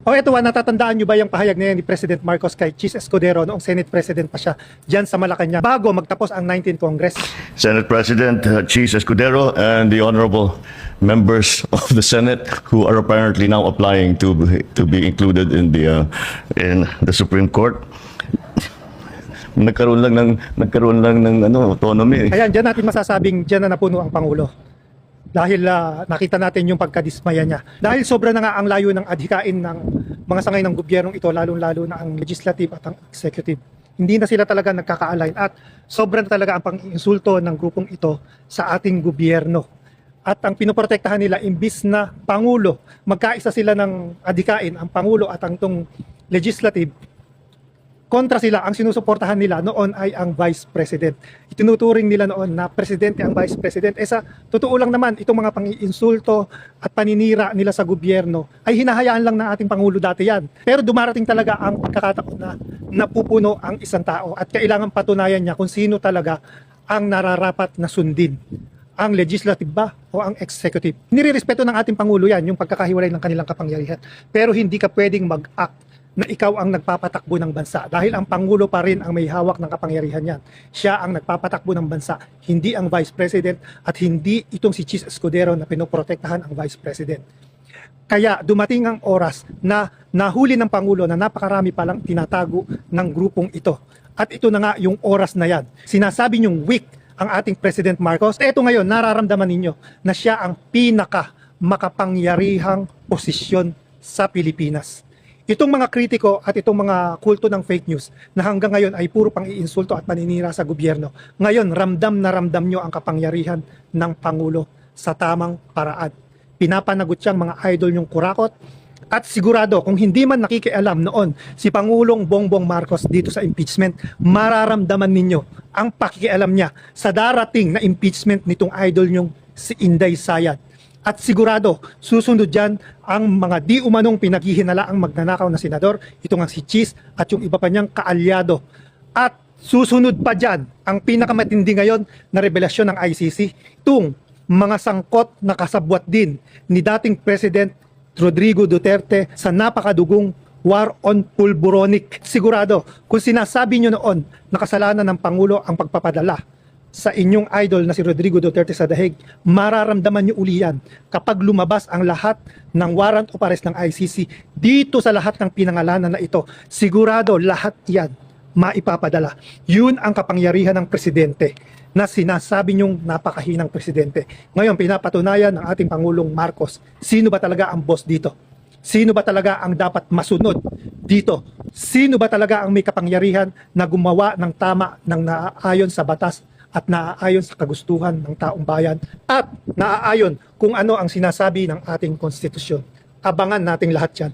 O eto, natatandaan nyo ba yung pahayag na yan ni President Marcos kay Chis Escudero noong Senate President pa siya dyan sa Malacanang bago magtapos ang 19th Congress? Senate President Chis Escudero and the honorable members of the Senate who are apparently now applying to be included in the Supreme Court. Nagkaroon lang ng autonomy. Ayan, dyan natin masasabing dyan na napuno ang Pangulo. Dahil nakita natin yung pagkadismaya niya. Dahil sobra na nga ang layo ng adhikain ng mga sangay ng gobyernong ito, lalong-lalo na ang legislative at ang executive. Hindi na sila talaga nagkaka-align at sobra na talaga ang pang-insulto ng grupong ito sa ating gobyerno. At ang pinoprotektahan nila, imbis na Pangulo, magkaisa sila ng adhikain, ang Pangulo at ang itong legislative, kontra sila, ang sinusuportahan nila noon ay ang Vice President. Itinuturing nila noon na Presidente ang Vice President. Sa totoo lang naman, itong mga pang-iinsulto at paninira nila sa gobyerno ay hinahayaan lang ng ating Pangulo dati yan. Pero dumarating talaga ang pagkakataon na napupuno ang isang tao at kailangan patunayan niya kung sino talaga ang nararapat na sundin. Ang legislative ba o ang executive? Nirirespeto ng ating Pangulo yan, yung pagkakahiwalay ng kanilang kapangyarihan. Pero hindi ka pwedeng mag-act na ikaw ang nagpapatakbo ng bansa dahil ang Pangulo pa rin ang may hawak ng kapangyarihan yan. Siya ang nagpapatakbo ng bansa, hindi ang Vice President at hindi itong si Chis Escudero na pinoprotektahan ang Vice President. Kaya dumating ang oras na nahuli ng Pangulo na napakarami palang tinatago ng grupong ito. At ito na nga yung oras na yan. Sinasabi niyong weak ang ating President Marcos. Eto ngayon, nararamdaman ninyo na siya ang pinaka makapangyarihang posisyon sa Pilipinas. Itong mga kritiko at itong mga kulto ng fake news na hanggang ngayon ay puro pang-iinsulto at paninira sa gobyerno. Ngayon, ramdam na ramdam nyo ang kapangyarihan ng Pangulo sa tamang paraan. Pinapanagot siyang mga idol nyong kurakot at sigurado kung hindi man nakikialam noon si Pangulong Bongbong Marcos dito sa impeachment, mararamdaman ninyo ang pakikialam niya sa darating na impeachment nitong idol nyong si Inday Sayad. At sigurado, susunod dyan ang mga di umanong pinaghihinalaang magnanakaw na senador, ito nga si Chis at yung iba pa niyang kaalyado. At susunod pa dyan ang pinakamatindi ngayon na revelasyon ng ICC, itong mga sangkot na kasabwat din ni dating President Rodrigo Duterte sa napakadugong war on pulburonic. Sigurado, kung sinasabi nyo noon na kasalanan ng Pangulo ang pagpapadala sa inyong idol na si Rodrigo Duterte sa dahig, mararamdaman nyo uli yan kapag lumabas ang lahat ng warrant of arrest ng ICC dito sa lahat ng pinangalanan na ito. Sigurado lahat yan maipapadala. Yun ang kapangyarihan ng presidente na sinasabi nyong napakahinang presidente. Ngayon, pinapatunayan ng ating Pangulong Marcos, sino ba talaga ang boss dito? Sino ba talaga ang dapat masunod dito? Sino ba talaga ang may kapangyarihan na gumawa ng tama ng naaayon sa batas at naaayon sa kagustuhan ng taong bayan at naaayon kung ano ang sinasabi ng ating konstitusyon? Abangan nating lahat yan.